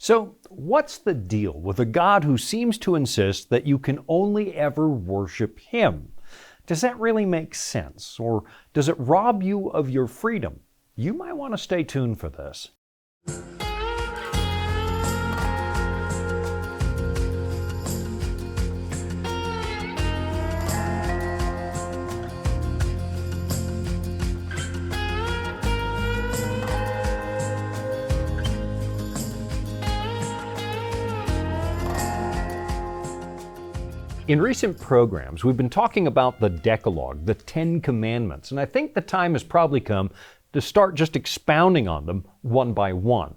So, what's the deal with a God who seems to insist that you can only ever worship Him? Does that really make sense? Or does it rob you of your freedom? You might want to stay tuned for this. In recent programs, we've been talking about the Decalogue, the 10 Commandments, and I think the time has probably come to start just expounding on them one by one.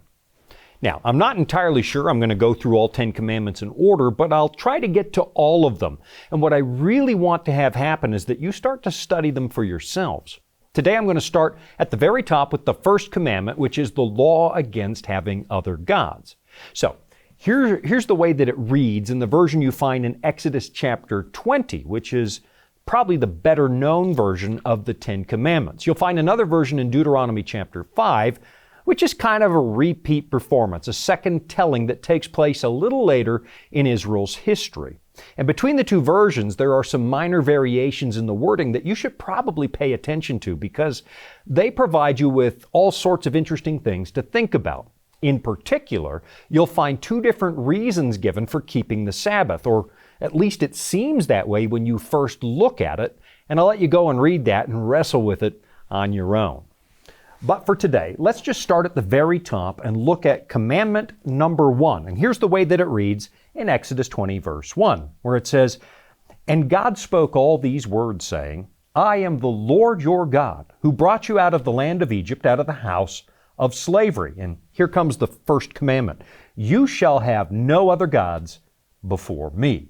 Now, I'm not entirely sure I'm going to go through all 10 Commandments in order, but I'll try to get to all of them. And what I really want to have happen is that you start to study them for yourselves. Today I'm going to start at the very top with the first commandment, which is the law against having other gods. So, Here's the way that it reads in the version you find in Exodus chapter 20, which is probably the better known version of the 10 Commandments. You'll find another version in Deuteronomy chapter 5, which is kind of a repeat performance, a second telling that takes place a little later in Israel's history. And between the two versions, there are some minor variations in the wording that you should probably pay attention to because they provide you with all sorts of interesting things to think about. In particular, you'll find two different reasons given for keeping the Sabbath, or at least it seems that way when you first look at it, and I'll let you go and read that and wrestle with it on your own. But for today, let's just start at the very top and look at commandment number 1. And here's the way that it reads in Exodus 20, verse 1, where it says, "And God spoke all these words, saying, I am the Lord your God, who brought you out of the land of Egypt, out of the house of slavery." And here comes the first commandment. "You shall have no other gods before me."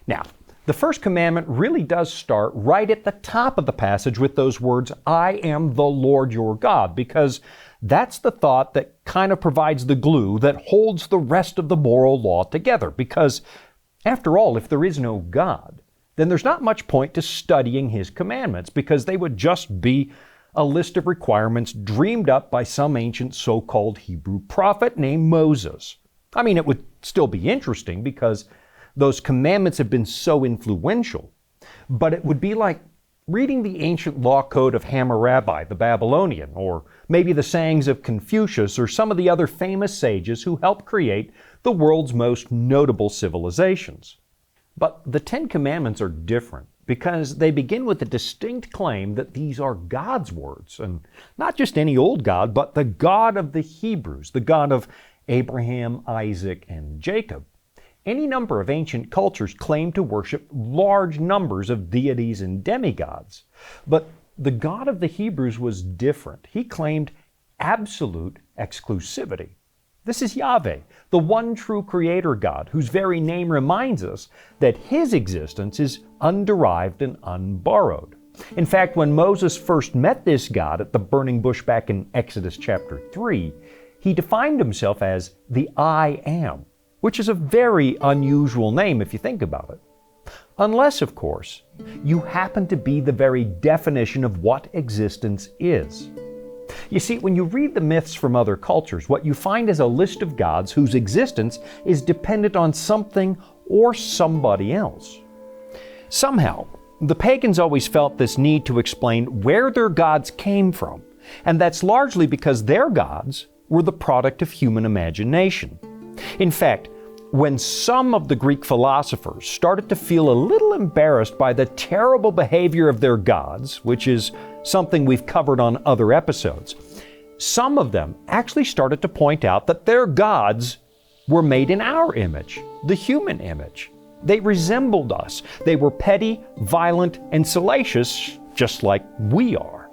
Now, the first commandment really does start right at the top of the passage with those words, "I am the Lord your God," because that's the thought that kind of provides the glue that holds the rest of the moral law together. Because, after all, if there is no God, then there's not much point to studying His commandments, because they would just be a list of requirements dreamed up by some ancient so-called Hebrew prophet named Moses. I mean, it would still be interesting because those commandments have been so influential, but it would be like reading the ancient law code of Hammurabi, the Babylonian, or maybe the sayings of Confucius or some of the other famous sages who helped create the world's most notable civilizations. But the 10 Commandments are different, because they begin with a distinct claim that these are God's words, and not just any old God, but the God of the Hebrews, the God of Abraham, Isaac, and Jacob. Any number of ancient cultures claim to worship large numbers of deities and demigods, but the God of the Hebrews was different. He claimed absolute exclusivity. This is Yahweh, the one true Creator God, whose very name reminds us that His existence is underived and unborrowed. In fact, when Moses first met this God at the burning bush back in Exodus chapter 3, he defined himself as the I Am, which is a very unusual name if you think about it. Unless, of course, you happen to be the very definition of what existence is. You see, when you read the myths from other cultures, what you find is a list of gods whose existence is dependent on something or somebody else. Somehow, the pagans always felt this need to explain where their gods came from, and that's largely because their gods were the product of human imagination. In fact, when some of the Greek philosophers started to feel a little embarrassed by the terrible behavior of their gods, which is something we've covered on other episodes, some of them actually started to point out that their gods were made in our image, the human image. They resembled us. They were petty, violent, and salacious, just like we are.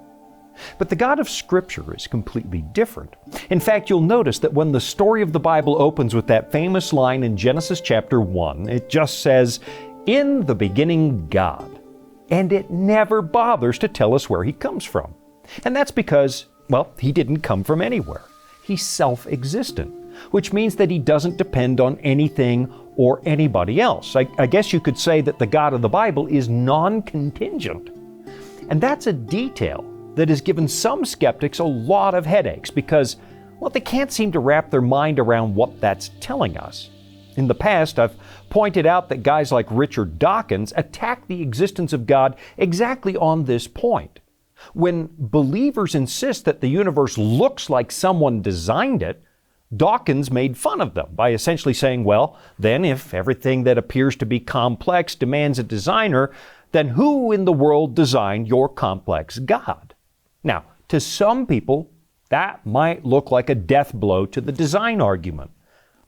But the God of Scripture is completely different. In fact, you'll notice that when the story of the Bible opens with that famous line in Genesis chapter 1, it just says, "In the beginning, God." And it never bothers to tell us where He comes from. And that's because, well, He didn't come from anywhere. He's self-existent, which means that He doesn't depend on anything or anybody else. I guess you could say that the God of the Bible is non-contingent. And that's a detail that has given some skeptics a lot of headaches because, Well, they can't seem to wrap their mind around what that's telling us. In the past, I've pointed out that guys like Richard Dawkins attack the existence of God exactly on this point. When believers insist that the universe looks like someone designed it, Dawkins made fun of them by essentially saying, well, then if everything that appears to be complex demands a designer, then who in the world designed your complex God? Now, to some people, that might look like a death blow to the design argument.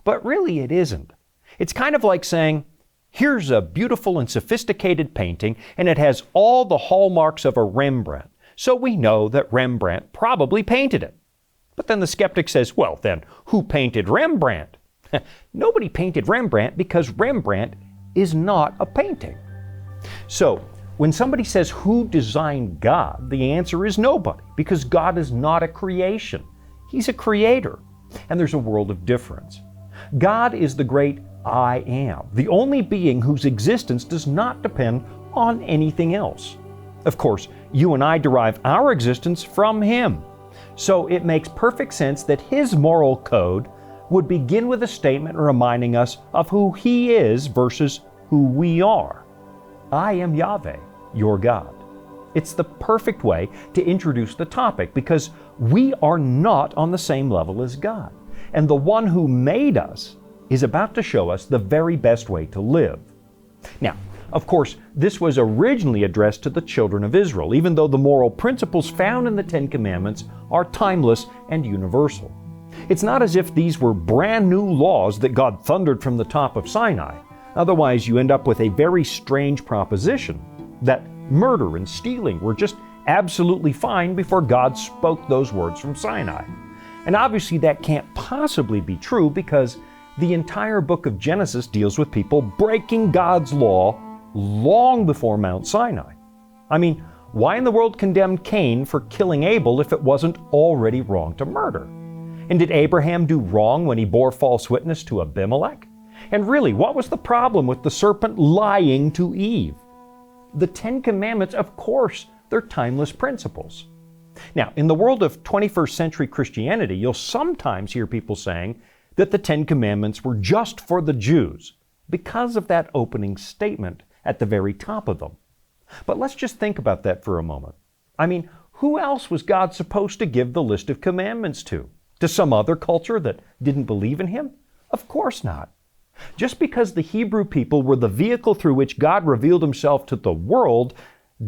But really it isn't. It's kind of like saying, here's a beautiful and sophisticated painting, and it has all the hallmarks of a Rembrandt. So we know that Rembrandt probably painted it. But then the skeptic says, well, then who painted Rembrandt? Nobody painted Rembrandt because Rembrandt is not a painting. So when somebody says who designed God, the answer is nobody, because God is not a creation. He's a creator, and there's a world of difference. God is the great I am, the only being whose existence does not depend on anything else. Of course, you and I derive our existence from Him. So it makes perfect sense that His moral code would begin with a statement reminding us of who He is versus who we are. I am Yahweh, your God. It's the perfect way to introduce the topic because we are not on the same level as God. And the one who made us is about to show us the very best way to live. Now, of course, this was originally addressed to the children of Israel, even though the moral principles found in the Ten Commandments are timeless and universal. It's not as if these were brand new laws that God thundered from the top of Sinai. Otherwise, you end up with a very strange proposition that murder and stealing were just absolutely fine before God spoke those words from Sinai. And obviously that can't possibly be true because the entire book of Genesis deals with people breaking God's law long before Mount Sinai. I mean, why in the world condemn Cain for killing Abel if it wasn't already wrong to murder? And did Abraham do wrong when he bore false witness to Abimelech? And really, what was the problem with the serpent lying to Eve? The Ten Commandments, of course, they're timeless principles. Now, in the world of 21st century Christianity, you'll sometimes hear people saying that the Ten Commandments were just for the Jews because of that opening statement at the very top of them. But let's just think about that for a moment. I mean, who else was God supposed to give the list of commandments to? To some other culture that didn't believe in Him? Of course not. Just because the Hebrew people were the vehicle through which God revealed Himself to the world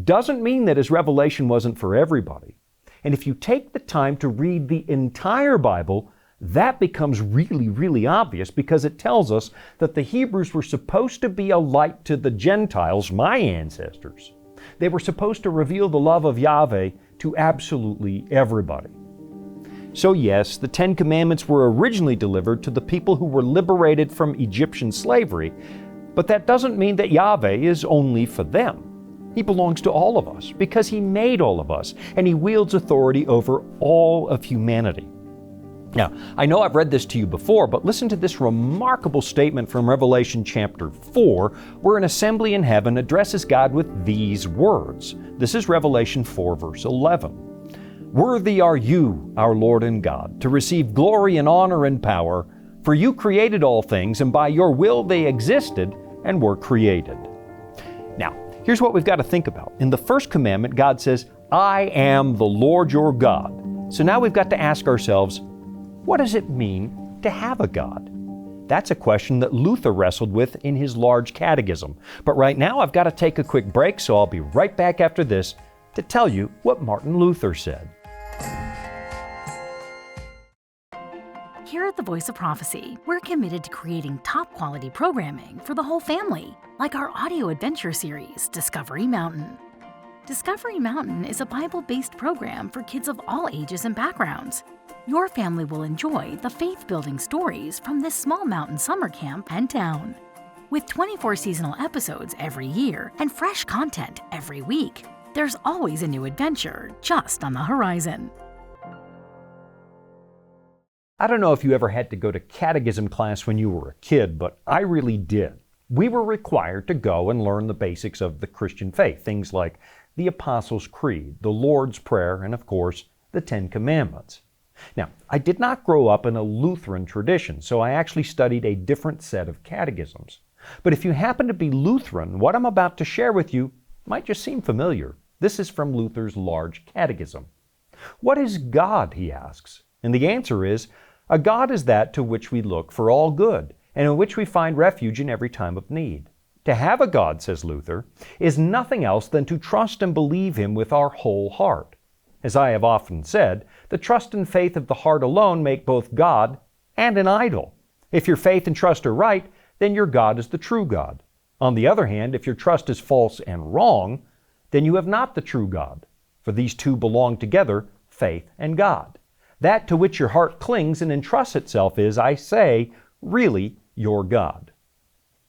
doesn't mean that His revelation wasn't for everybody. And if you take the time to read the entire Bible, that becomes really, really obvious because it tells us that the Hebrews were supposed to be a light to the Gentiles, my ancestors. They were supposed to reveal the love of Yahweh to absolutely everybody. So yes, the Ten Commandments were originally delivered to the people who were liberated from Egyptian slavery, but that doesn't mean that Yahweh is only for them. He belongs to all of us because He made all of us, and He wields authority over all of humanity. Now, I know I've read this to you before, but listen to this remarkable statement from Revelation chapter 4, where an assembly in heaven addresses God with these words. This is Revelation 4, verse 11. Worthy are you, our Lord and God, to receive glory and honor and power, for you created all things, and by your will they existed and were created. Now, here's what we've got to think about. In the first commandment, God says, I am the Lord your God. So now we've got to ask ourselves, what does it mean to have a God? That's a question that Luther wrestled with in his large catechism. But right now I've got to take a quick break, so I'll be right back after this to tell you what Martin Luther said. Here at the Voice of Prophecy, we're committed to creating top-quality programming for the whole family, like our audio adventure series, Discovery Mountain. Discovery Mountain is a Bible-based program for kids of all ages and backgrounds. Your family will enjoy the faith-building stories from this small mountain summer camp and town. With 24 seasonal episodes every year and fresh content every week, there's always a new adventure just on the horizon. I don't know if you ever had to go to catechism class when you were a kid, but I really did. We were required to go and learn the basics of the Christian faith, things like the Apostles' Creed, the Lord's Prayer, and of course, the Ten Commandments. Now, I did not grow up in a Lutheran tradition, so I actually studied a different set of catechisms. But if you happen to be Lutheran, what I'm about to share with you might just seem familiar. This is from Luther's Large Catechism. What is God, he asks? And the answer is, a God is that to which we look for all good, and in which we find refuge in every time of need. To have a God, says Luther, is nothing else than to trust and believe Him with our whole heart. As I have often said, the trust and faith of the heart alone make both God and an idol. If your faith and trust are right, then your God is the true God. On the other hand, if your trust is false and wrong, then you have not the true God. For these two belong together, faith and God. That to which your heart clings and entrusts itself is, I say, really your God.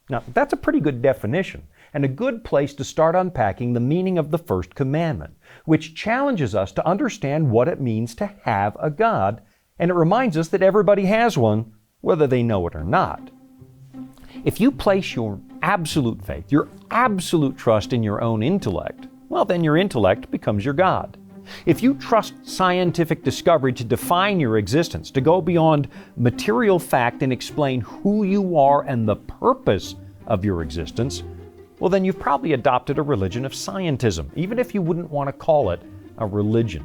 Now, that's a pretty good definition, and a good place to start unpacking the meaning of the first commandment, which challenges us to understand what it means to have a God, and it reminds us that everybody has one, whether they know it or not. If you place your absolute faith, your absolute trust in your own intellect, well, then your intellect becomes your God. If you trust scientific discovery to define your existence, to go beyond material fact and explain who you are and the purpose of your existence, well, then you've probably adopted a religion of scientism, even if you wouldn't want to call it a religion.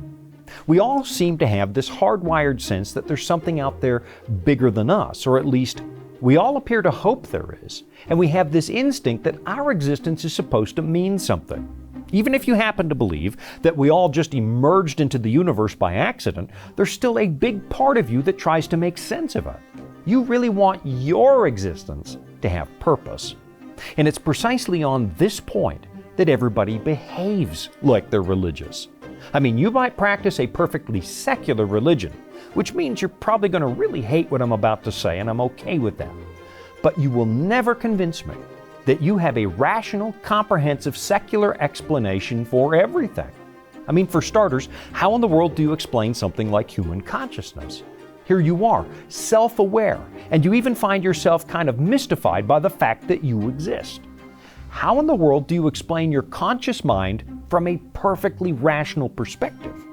We all seem to have this hardwired sense that there's something out there bigger than us, or at least we all appear to hope there is, and we have this instinct that our existence is supposed to mean something. Even if you happen to believe that we all just emerged into the universe by accident, there's still a big part of you that tries to make sense of it. You really want your existence to have purpose. And it's precisely on this point that everybody behaves like they're religious. I mean, you might practice a perfectly secular religion, which means you're probably going to really hate what I'm about to say, and I'm okay with that. But you will never convince me that you have a rational, comprehensive, secular explanation for everything. I mean, for starters, how in the world do you explain something like human consciousness? Here you are, self-aware, and you even find yourself kind of mystified by the fact that you exist. How in the world do you explain your conscious mind from a perfectly rational perspective?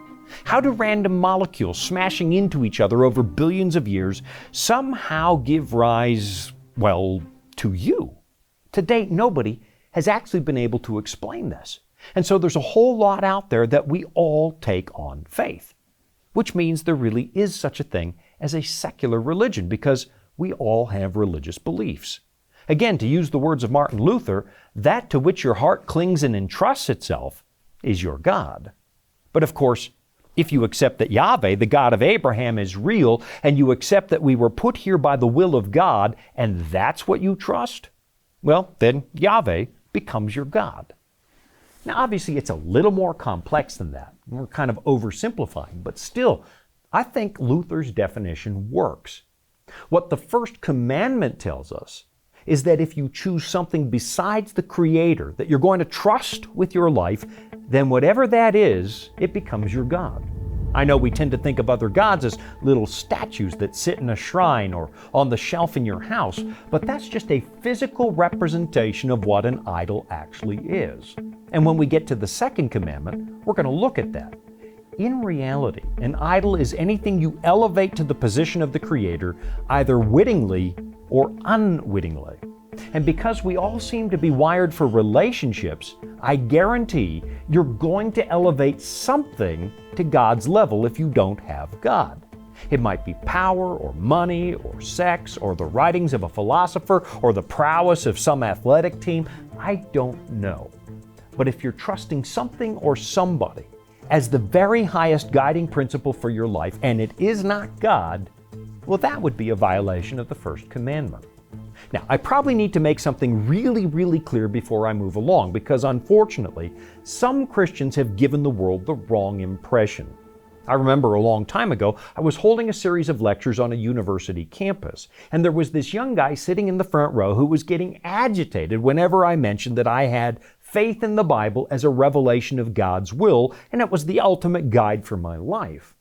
How do random molecules smashing into each other over billions of years somehow give rise, well, to you? To date, nobody has actually been able to explain this. And so there's a whole lot out there that we all take on faith, which means there really is such a thing as a secular religion because we all have religious beliefs. Again, to use the words of Martin Luther, that to which your heart clings and entrusts itself is your God. But of course, if you accept that Yahweh, the God of Abraham, is real, and you accept that we were put here by the will of God, and that's what you trust, well, then Yahweh becomes your God. Now, obviously, it's a little more complex than that. We're kind of oversimplifying, but still, I think Luther's definition works. What the first commandment tells us is that if you choose something besides the Creator that you're going to trust with your life, then whatever that is, it becomes your God. I know we tend to think of other gods as little statues that sit in a shrine or on the shelf in your house, but that's just a physical representation of what an idol actually is. And when we get to the second commandment, we're going to look at that. In reality, an idol is anything you elevate to the position of the Creator, either wittingly or unwittingly. And because we all seem to be wired for relationships, I guarantee you're going to elevate something to God's level if you don't have God. It might be power or money or sex or the writings of a philosopher or the prowess of some athletic team. I don't know. But if you're trusting something or somebody as the very highest guiding principle for your life and it is not God, well, that would be a violation of the first commandment. Now, I probably need to make something really clear before I move along because unfortunately, some Christians have given the world the wrong impression. I remember a long time ago, I was holding a series of lectures on a university campus, and there was this young guy sitting in the front row who was getting agitated whenever I mentioned that I had faith in the Bible as a revelation of God's will, and it was the ultimate guide for my life.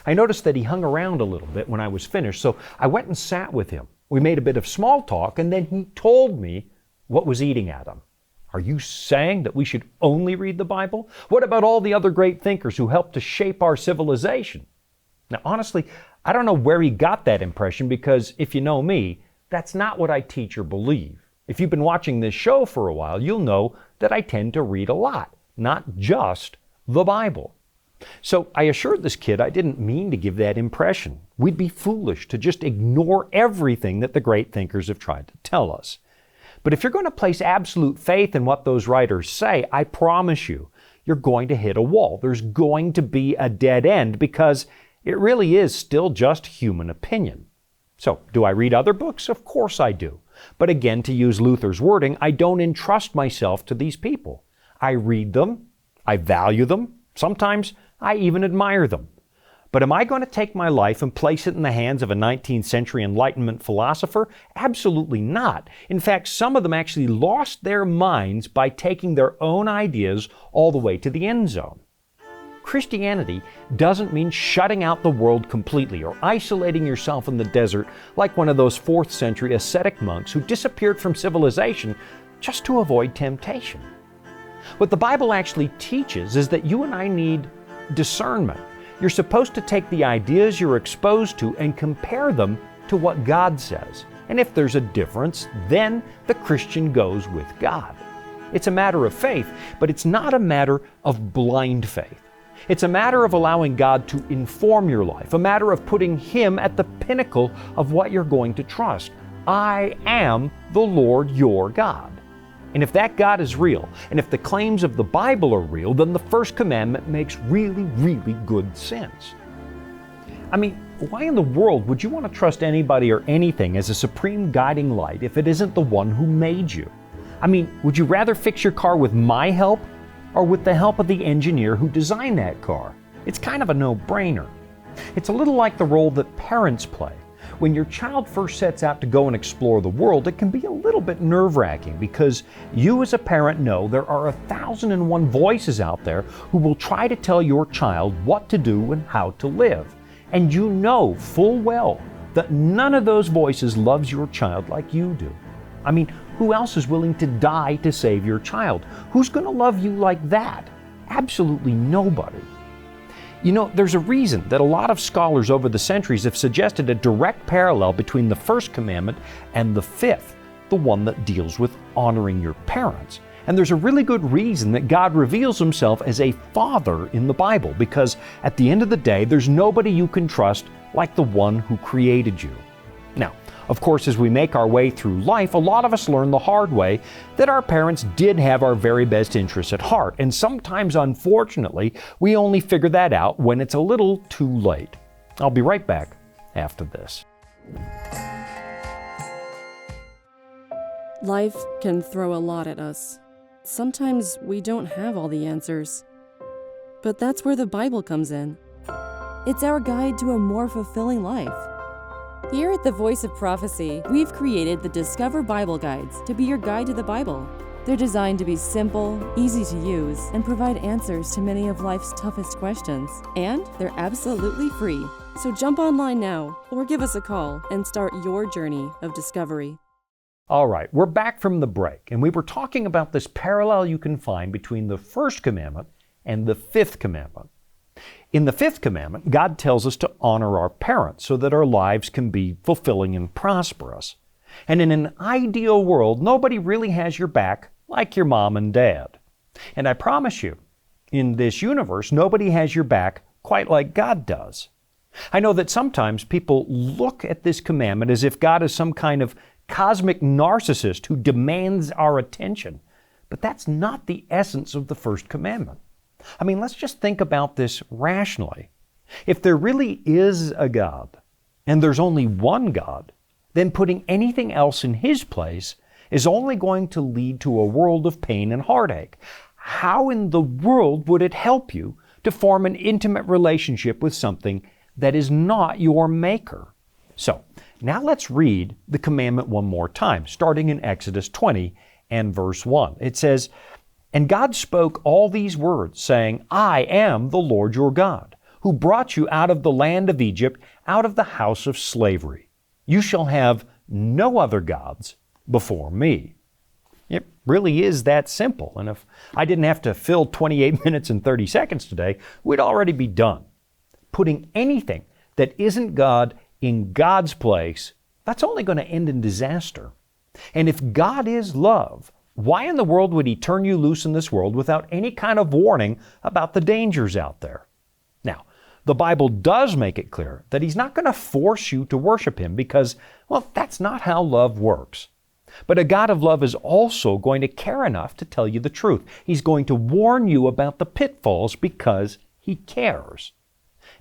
I noticed that he hung around a little bit when I was finished, so I went and sat with him. We made a bit of small talk, and then he told me what was eating at him. Are you saying that we should only read the Bible? What about all the other great thinkers who helped to shape our civilization? Now, honestly, I don't know where he got that impression because if you know me, that's not what I teach or believe. If you've been watching this show for a while, you'll know that I tend to read a lot, not just the Bible. So I assured this kid I didn't mean to give that impression. We'd be foolish to just ignore everything that the great thinkers have tried to tell us. But if you're going to place absolute faith in what those writers say, I promise you, you're going to hit a wall. There's going to be a dead end because it really is still just human opinion. So, do I read other books? Of course I do. But again, to use Luther's wording, I don't entrust myself to these people. I read them, I value them, sometimes I even admire them. But am I going to take my life and place it in the hands of a 19th century Enlightenment philosopher? Absolutely not. In fact, some of them actually lost their minds by taking their own ideas all the way to the end zone. Christianity doesn't mean shutting out the world completely or isolating yourself in the desert like one of those 4th century ascetic monks who disappeared from civilization just to avoid temptation. What the Bible actually teaches is that you and I need discernment. You're supposed to take the ideas you're exposed to and compare them to what God says. And if there's a difference, then the Christian goes with God. It's a matter of faith, but it's not a matter of blind faith. It's a matter of allowing God to inform your life, a matter of putting Him at the pinnacle of what you're going to trust. I am the Lord your God. And if that God is real, and if the claims of the Bible are real, then the first commandment makes really, really good sense. I mean, why in the world would you want to trust anybody or anything as a supreme guiding light if it isn't the one who made you? I mean, would you rather fix your car with my help or with the help of the engineer who designed that car? It's kind of a no-brainer. It's a little like the role that parents play. When your child first sets out to go and explore the world, it can be a little bit nerve-wracking because you as a parent know there are 1,001 voices out there who will try to tell your child what to do and how to live. And you know full well that none of those voices loves your child like you do. I mean, who else is willing to die to save your child? Who's going to love you like that? Absolutely nobody. You know, there's a reason that a lot of scholars over the centuries have suggested a direct parallel between the first commandment and the fifth, the one that deals with honoring your parents. And there's a really good reason that God reveals Himself as a father in the Bible, because at the end of the day, there's nobody you can trust like the one who created you. Now, of course, as we make our way through life, a lot of us learn the hard way that our parents did have our very best interests at heart. And sometimes, unfortunately, we only figure that out when it's a little too late. I'll be right back after this. Life can throw a lot at us. Sometimes we don't have all the answers. But that's where the Bible comes in. It's our guide to a more fulfilling life. Here at the Voice of Prophecy, we've created the Discover Bible Guides to be your guide to the Bible. They're designed to be simple, easy to use, and provide answers to many of life's toughest questions. And they're absolutely free. So jump online now, or give us a call and start your journey of discovery. All right, we're back from the break, and we were talking about this parallel you can find between the first commandment and the fifth commandment. In the fifth commandment, God tells us to honor our parents so that our lives can be fulfilling and prosperous. And in an ideal world, nobody really has your back like your mom and dad. And I promise you, in this universe, nobody has your back quite like God does. I know that sometimes people look at this commandment as if God is some kind of cosmic narcissist who demands our attention. But that's not the essence of the first commandment. I mean, let's just think about this rationally. If there really is a God, and there's only one God, then putting anything else in His place is only going to lead to a world of pain and heartache. How in the world would it help you to form an intimate relationship with something that is not your maker? So, now let's read the commandment one more time, starting in Exodus 20 and verse 1. It says, "And God spoke all these words, saying, I am the Lord your God, who brought you out of the land of Egypt, out of the house of slavery. You shall have no other gods before me." It really is that simple. And if I didn't have to fill 28 minutes and 30 seconds today, we'd already be done. Putting anything that isn't God in God's place, that's only going to end in disaster. And if God is love, why in the world would He turn you loose in this world without any kind of warning about the dangers out there? Now, the Bible does make it clear that He's not going to force you to worship Him because, well, that's not how love works. But a God of love is also going to care enough to tell you the truth. He's going to warn you about the pitfalls because He cares.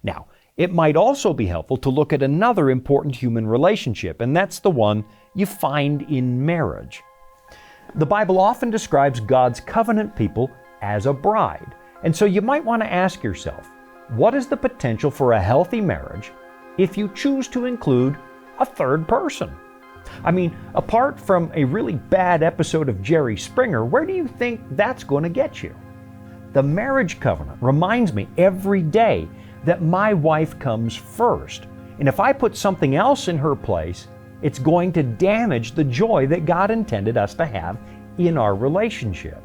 Now, it might also be helpful to look at another important human relationship, and that's the one you find in marriage. The Bible often describes God's covenant people as a bride, and so you might want to ask yourself, what is the potential for a healthy marriage if you choose to include a third person? I mean, apart from a really bad episode of Jerry Springer, where do you think that's going to get you? The marriage covenant reminds me every day that my wife comes first. And if I put something else in her place, it's going to damage the joy that God intended us to have in our relationship.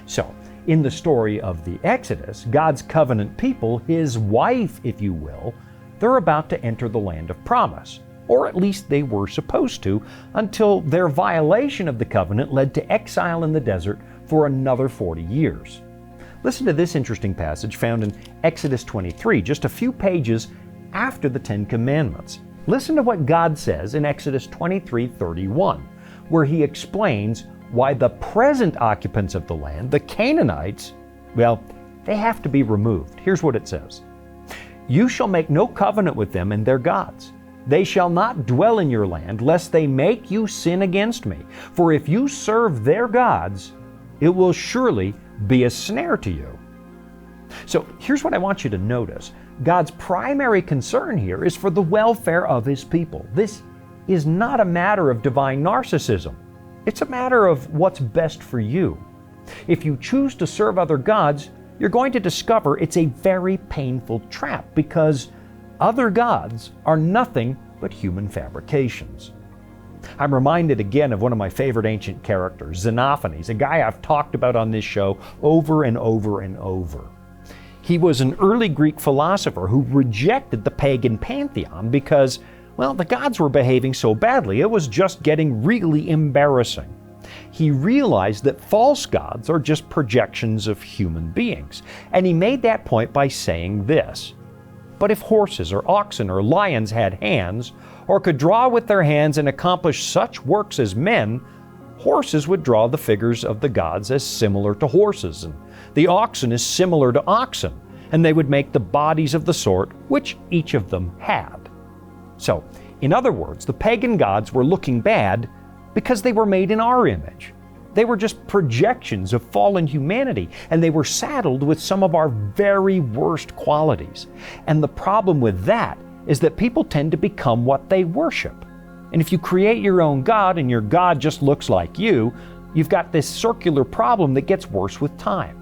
So, in the story of the Exodus, God's covenant people, His wife, if you will, they're about to enter the land of promise. Or at least they were supposed to, until their violation of the covenant led to exile in the desert for another 40 years. Listen to this interesting passage found in Exodus 23, just a few pages after the Ten Commandments. Listen to what God says in Exodus 23:31, where He explains why the present occupants of the land, the Canaanites, well, they have to be removed. Here's what it says. You shall make no covenant with them and their gods. They shall not dwell in your land, lest they make you sin against me. For if you serve their gods, it will surely be a snare to you. So here's what I want you to notice. God's primary concern here is for the welfare of His people. This is not a matter of divine narcissism. It's a matter of what's best for you. If you choose to serve other gods, you're going to discover it's a very painful trap because other gods are nothing but human fabrications. I'm reminded again of one of my favorite ancient characters, Xenophanes, a guy I've talked about on this show over and over and over. He was an early Greek philosopher who rejected the pagan pantheon because, well, the gods were behaving so badly, it was just getting really embarrassing. He realized that false gods are just projections of human beings, and he made that point by saying this: but if horses or oxen or lions had hands, or could draw with their hands and accomplish such works as men, horses would draw the figures of the gods as similar to horses, and the oxen as similar to oxen, and they would make the bodies of the sort which each of them had. So, in other words, the pagan gods were looking bad because they were made in our image. They were just projections of fallen humanity, and they were saddled with some of our very worst qualities. And the problem with that is that people tend to become what they worship. And if you create your own God and your God just looks like you've got this circular problem that gets worse with time.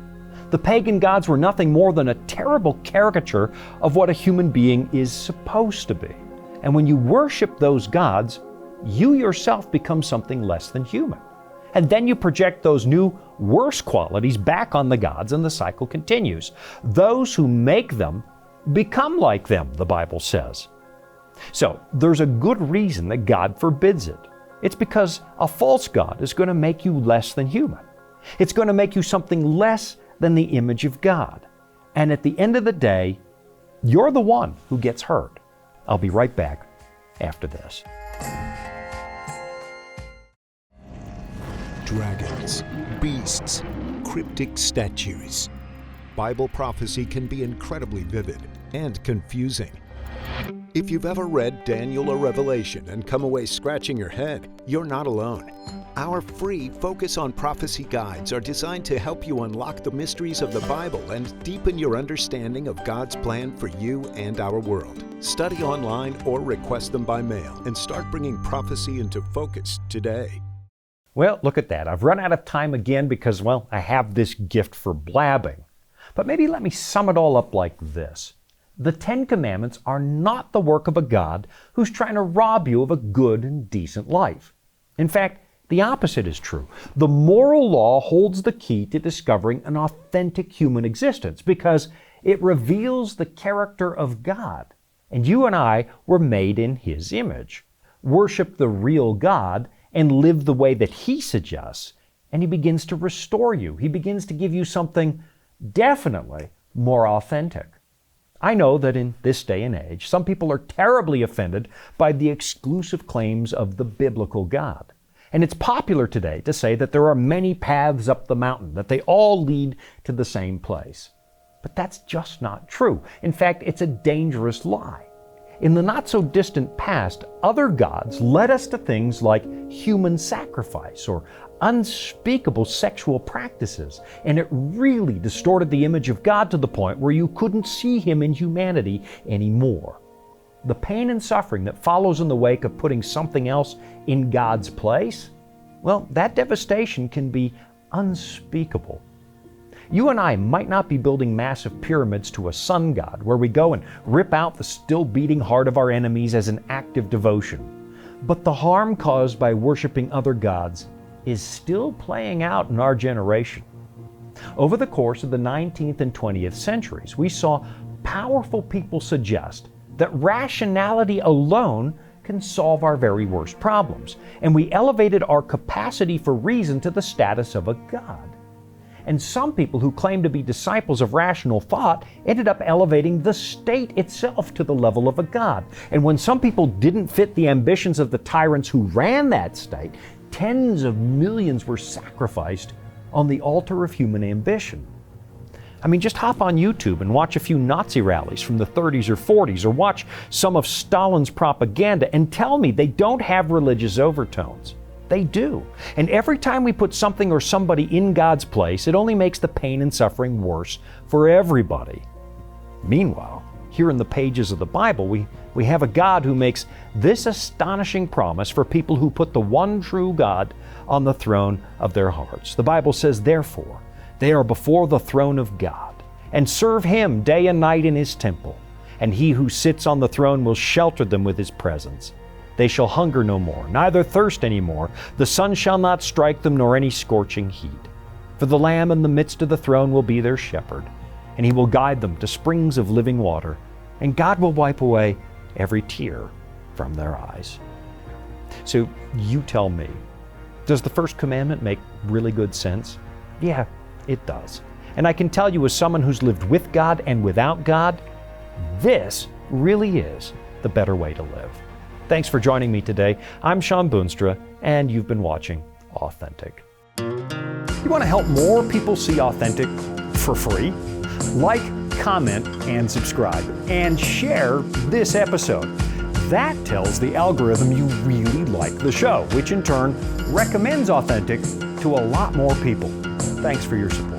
The pagan gods were nothing more than a terrible caricature of what a human being is supposed to be. And when you worship those gods, you yourself become something less than human. And then you project those new, worse qualities back on the gods, and the cycle continues. Those who make them become like them, the Bible says. So, there's a good reason that God forbids it. It's because a false god is going to make you less than human. It's going to make you something less than the image of God. And at the end of the day, you're the one who gets hurt. I'll be right back after this. Dragons, beasts, cryptic statues. Bible prophecy can be incredibly vivid and confusing. If you've ever read Daniel or Revelation and come away scratching your head, you're not alone. Our free Focus on Prophecy guides are designed to help you unlock the mysteries of the Bible and deepen your understanding of God's plan for you and our world. Study online or request them by mail and start bringing prophecy into focus today. Well, look at that. I've run out of time again because, well, I have this gift for blabbing. But maybe let me sum it all up like this. The Ten Commandments are not the work of a God who's trying to rob you of a good and decent life. In fact, the opposite is true. The moral law holds the key to discovering an authentic human existence because it reveals the character of God. And you and I were made in His image. Worship the real God and live the way that He suggests, and He begins to restore you. He begins to give you something definitely more authentic. I know that in this day and age, some people are terribly offended by the exclusive claims of the biblical God. And it's popular today to say that there are many paths up the mountain, that they all lead to the same place. But that's just not true. In fact, it's a dangerous lie. In the not-so-distant past, other gods led us to things like human sacrifice or unspeakable sexual practices, and it really distorted the image of God to the point where you couldn't see Him in humanity anymore. The pain and suffering that follows in the wake of putting something else in God's place, well, that devastation can be unspeakable. You and I might not be building massive pyramids to a sun god where we go and rip out the still beating heart of our enemies as an act of devotion. But the harm caused by worshiping other gods is still playing out in our generation. Over the course of the 19th and 20th centuries, we saw powerful people suggest that rationality alone can solve our very worst problems, and we elevated our capacity for reason to the status of a god. And some people who claim to be disciples of rational thought ended up elevating the state itself to the level of a god. And when some people didn't fit the ambitions of the tyrants who ran that state, tens of millions were sacrificed on the altar of human ambition. I mean, just hop on YouTube and watch a few Nazi rallies from the 30s or 40s, or watch some of Stalin's propaganda and tell me they don't have religious overtones. They do. And every time we put something or somebody in God's place, it only makes the pain and suffering worse for everybody. Meanwhile, here in the pages of the Bible, we have a God who makes this astonishing promise for people who put the one true God on the throne of their hearts. The Bible says, "Therefore, they are before the throne of God, and serve Him day and night in His temple. And He who sits on the throne will shelter them with His presence. They shall hunger no more, neither thirst any more. The sun shall not strike them, nor any scorching heat. For the Lamb in the midst of the throne will be their shepherd, and He will guide them to springs of living water, and God will wipe away every tear from their eyes." So you tell me, does the first commandment make really good sense? Yeah, it does. And I can tell you, as someone who's lived with God and without God, this really is the better way to live. Thanks for joining me today. I'm Shawn Boonstra, and you've been watching Authentic. You want to help more people see Authentic for free? Like, comment, and subscribe, and share this episode. That tells the algorithm you really like the show, which in turn recommends Authentic to a lot more people. Thanks for your support.